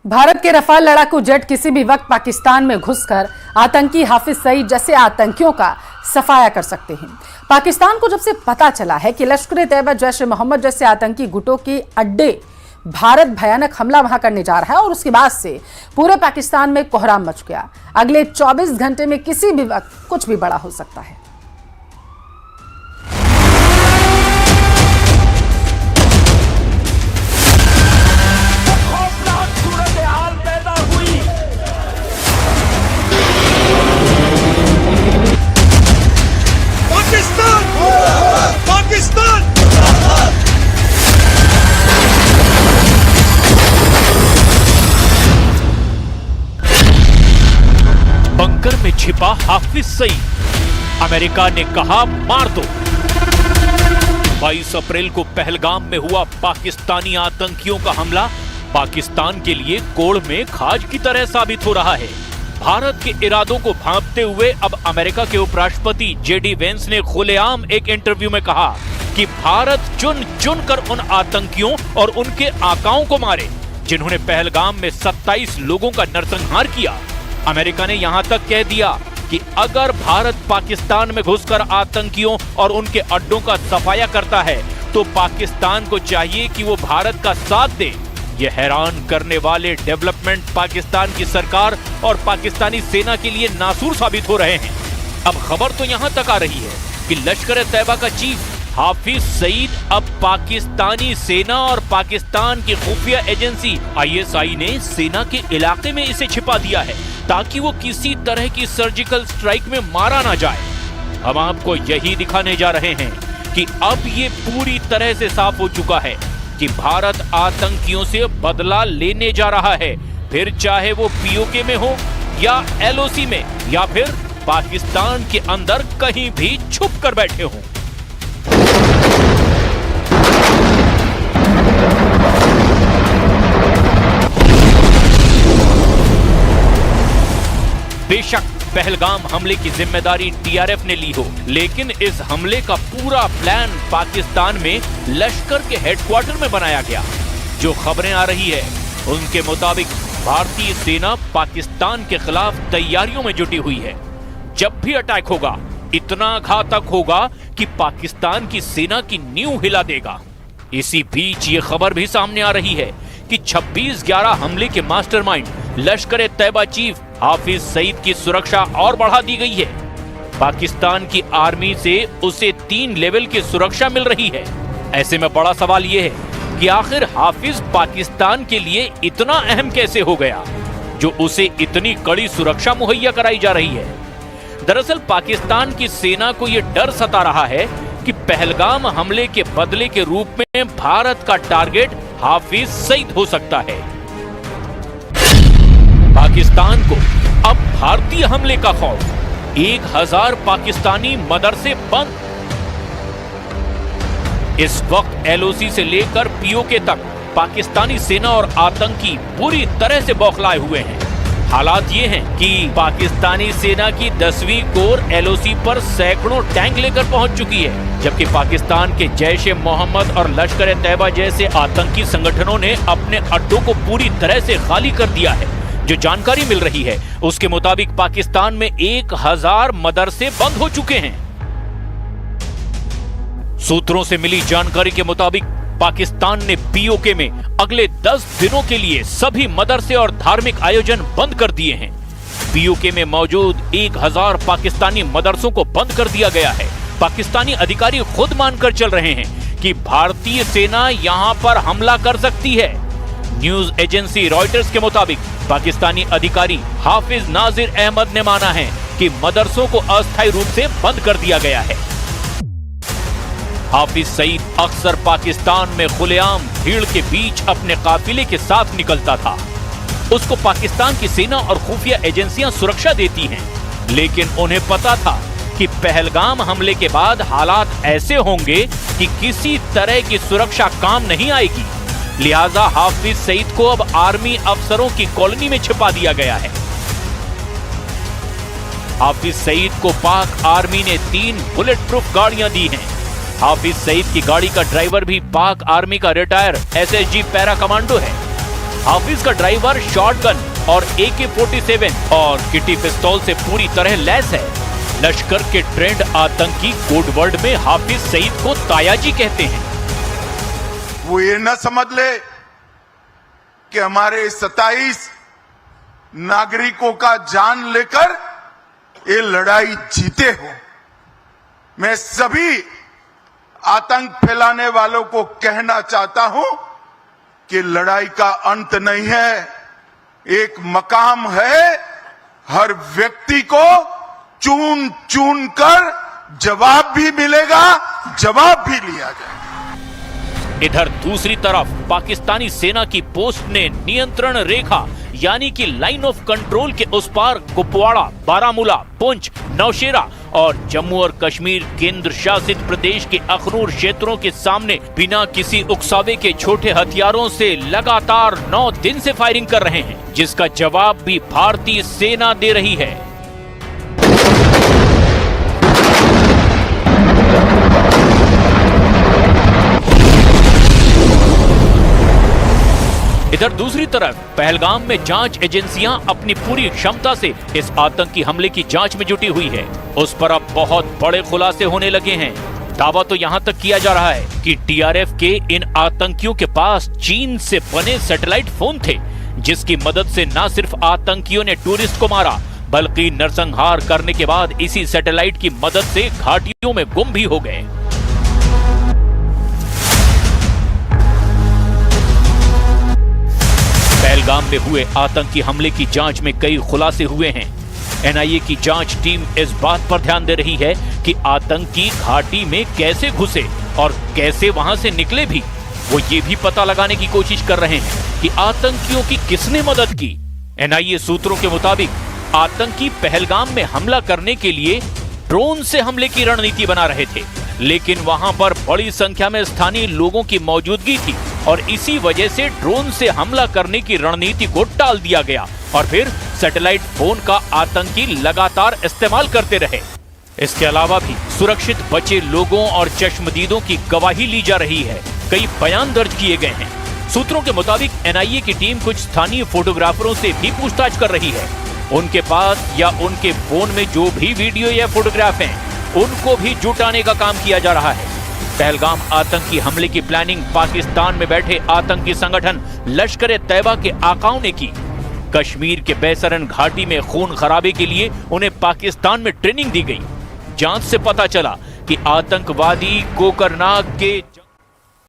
भारत के रफाल लड़ाकू जेट किसी भी वक्त पाकिस्तान में घुसकर आतंकी हाफिज सईद जैसे आतंकियों का सफाया कर सकते हैं। पाकिस्तान को जब से पता चला है कि लश्कर-ए-तैयबा, जैश-ए-मोहम्मद जैसे आतंकी गुटों के अड्डे भारत भयानक हमला वहां करने जा रहा है और उसके बाद से पूरे पाकिस्तान में कोहराम मच गया। अगले 24 घंटे में किसी भी वक्त कुछ भी बड़ा हो सकता है। बंकर में छिपा हाफिज सईद, अमेरिका ने कहा मार दो। 22 अप्रैल को पहलगाम में हुआ पाकिस्तानी आतंकियों का हमला पाकिस्तान के लिए कोड़ में खाज की तरह साबित हो रहा है। भारत के इरादों को भांपते हुए अब अमेरिका के उपराष्ट्रपति जेडी वेंस ने खुलेआम एक इंटरव्यू में कहा कि भारत चुन चुन कर उन आतंकियों और उनके आकाओं को मारे जिन्होंने पहलगाम में 27 लोगों का नरसंहार किया। अमेरिका ने यहां तक कह दिया कि अगर भारत पाकिस्तान में घुसकर आतंकियों और उनके अड्डों का सफाया करता है तो पाकिस्तान को चाहिए कि वो भारत का साथ दे। ये हैरान करने वाले डेवलपमेंट पाकिस्तान की सरकार और पाकिस्तानी सेना के लिए नासूर साबित हो रहे हैं। अब खबर तो यहां तक आ रही है कि लश्कर-ए-तैयबा का चीफ हाफिज सईद अब पाकिस्तानी सेना और पाकिस्तान की खुफिया एजेंसी ISI ने सेना के इलाके में इसे छिपा दिया है ताकि वो किसी तरह की सर्जिकल स्ट्राइक में मारा ना जाए। हम आपको यही दिखाने जा रहे हैं कि अब ये पूरी तरह से साफ हो चुका है कि भारत आतंकियों से बदला लेने जा रहा है, फिर चाहे वो POK में हो या LOC में या फिर पाकिस्तान के अंदर कहीं भी छुप कर बैठे हों। बेशक पहलगाम हमले की जिम्मेदारी TRF ने ली हो, लेकिन इस हमले का पूरा प्लान पाकिस्तान में लश्कर के हेडक्वार्टर में बनाया गया। जो खबरें आ रही है उनके मुताबिक भारतीय सेना पाकिस्तान के खिलाफ तैयारियों में जुटी हुई है। जब भी अटैक होगा इतना घातक होगा कि पाकिस्तान की सेना की नींव हिला देगा। इसी बीच ये खबर भी सामने आ रही है कि 26/11 हमले के मास्टरमाइंड लश्कर-ए-तैयबा चीफ हाफिज सईद की सुरक्षा और बढ़ा दी गई है। पाकिस्तान की आर्मी से उसे 3 लेवल की सुरक्षा मिल रही है। ऐसे में बड़ा सवाल यह है कि आखिर हाफिज पाकिस्तान के लिए इतना अहम कैसे हो गया जो उसे इतनी कड़ी सुरक्षा मुहैया कराई जा रही है। दरअसल पाकिस्तान की सेना को यह डर सता रहा है कि पहलगाम हमले के बदले के रूप में भारत का टारगेट हाफिज सईद हो सकता है। पाकिस्तान को अब भारतीय हमले का खौफ। 1000 पाकिस्तानी मदरसे बंद। इस वक्त LOC से लेकर POK तक पाकिस्तानी सेना और आतंकी पूरी तरह से बौखलाए हुए हैं। हालात ये हैं कि पाकिस्तानी सेना की 10वीं कोर LOC पर सैकड़ों टैंक लेकर पहुंच चुकी है, जबकि पाकिस्तान के जैश-ए-मोहम्मद और लश्कर-ए-तैयबा जैसे आतंकी संगठनों ने अपने अड्डों को पूरी तरह से खाली कर दिया है। जो जानकारी मिल रही है उसके मुताबिक पाकिस्तान में 1000 मदरसे बंद हो चुके हैं। सूत्रों से मिली जानकारी के मुताबिक पाकिस्तान ने POK में अगले 10 दिनों के लिए सभी मदरसे और धार्मिक आयोजन बंद कर दिए हैं। POK में मौजूद 1000 पाकिस्तानी मदरसों को बंद कर दिया गया है। पाकिस्तानी अधिकारी खुद मानकर चल रहे हैं कि भारतीय सेना यहां पर हमला कर सकती है। न्यूज एजेंसी रॉयटर्स के मुताबिक पाकिस्तानी अधिकारी हाफिज नाजिर अहमद ने माना है कि मदरसों को अस्थायी रूप से बंद कर दिया गया है। हाफिज सईद अक्सर पाकिस्तान में खुलेआम भीड़ के बीच अपने काफिले के साथ निकलता था। उसको पाकिस्तान की सेना और खुफिया एजेंसियां सुरक्षा देती हैं, लेकिन उन्हें पता था कि पहलगाम हमले के बाद हालात ऐसे होंगे कि किसी तरह की सुरक्षा काम नहीं आएगी। लिहाजा हाफिज सईद को अब आर्मी अफसरों की कॉलोनी में छिपा दिया गया है। हाफिज सईद को पाक आर्मी ने 3 बुलेट प्रूफ गाड़ियां दी हैं। हाफिज सईद की गाड़ी का ड्राइवर भी पाक आर्मी का रिटायर SSG पैरा कमांडो है। हाफिज का ड्राइवर शॉटगन और AK-47 और किटी पिस्तौल से पूरी तरह लैस है। लश्कर के ट्रेंड आतंकी कोड वर्ड में हाफिज सईद को तायाजी कहते हैं। वो ये न समझ ले कि हमारे 27 नागरिकों का जान लेकर ये लड़ाई जीते हो। मैं सभी आतंक फैलाने वालों को कहना चाहता हूं कि लड़ाई का अंत नहीं है, एक मकाम है। हर व्यक्ति को चुन चुन कर जवाब भी मिलेगा, जवाब भी लिया जाएगा। इधर दूसरी तरफ पाकिस्तानी सेना की पोस्ट ने नियंत्रण रेखा यानी कि लाइन ऑफ कंट्रोल के उस पार कुपवाड़ा, बारामूला, पुंछ, नौशेरा और जम्मू और कश्मीर केंद्र शासित प्रदेश के अखनूर क्षेत्रों के सामने बिना किसी उकसावे के छोटे हथियारों से लगातार 9 दिन से फायरिंग कर रहे हैं, जिसका जवाब भी भारतीय सेना दे रही है। इधर दूसरी तरफ पहलगाम में जांच एजेंसियां अपनी पूरी क्षमता से इस आतंकी हमले की जांच में जुटी हुई है। उस पर अब बहुत बड़े खुलासे होने लगे हैं। दावा तो यहां तक किया जा रहा है कि TRF के इन आतंकियों के पास चीन से बने सैटेलाइट फोन थे, जिसकी मदद से न सिर्फ आतंकियों ने टूरिस्ट को मारा, बल्कि नरसंहार करने के बाद इसी सैटेलाइट की मदद से घाटियों में गुम भी हो गए। पहलगाम में हुए आतंकी हमले की जांच में कई खुलासे हुए हैं। NIA की जांच टीम इस बात पर ध्यान दे रही है कि आतंकी घाटी में कैसे घुसे और कैसे वहां से निकले भी। वो ये भी पता लगाने की कोशिश कर रहे हैं कि आतंकियों की किसने मदद की। NIA सूत्रों के मुताबिक आतंकी पहलगाम में हमला करने के लिए ड्रोन से हमले की रणनीति बना रहे थे, लेकिन वहां पर बड़ी संख्या में स्थानीय लोगों की मौजूदगी थी और इसी वजह से ड्रोन से हमला करने की रणनीति को टाल दिया गया और फिर सैटेलाइट फोन का आतंकी लगातार इस्तेमाल करते रहे। इसके अलावा भी सुरक्षित बचे लोगों और चश्मदीदों की गवाही ली जा रही है। कई बयान दर्ज किए गए हैं। सूत्रों के मुताबिक NIA की टीम कुछ स्थानीय फोटोग्राफरों से भी पूछताछ कर रही है। उनके पास या उनके फोन में जो भी वीडियो या फोटोग्राफ हैं, उनको भी जुटाने का काम किया जा रहा है। पहलगाम आतंकी हमले की प्लानिंग पाकिस्तान में बैठे आतंकी संगठन लश्कर-ए-तैयबा के आकाओं ने की। कश्मीर के बैसरन घाटी में खून खराबे के लिए उन्हें पाकिस्तान में ट्रेनिंग दी गई। जांच से पता चला कि आतंकवादी कोकरनाग के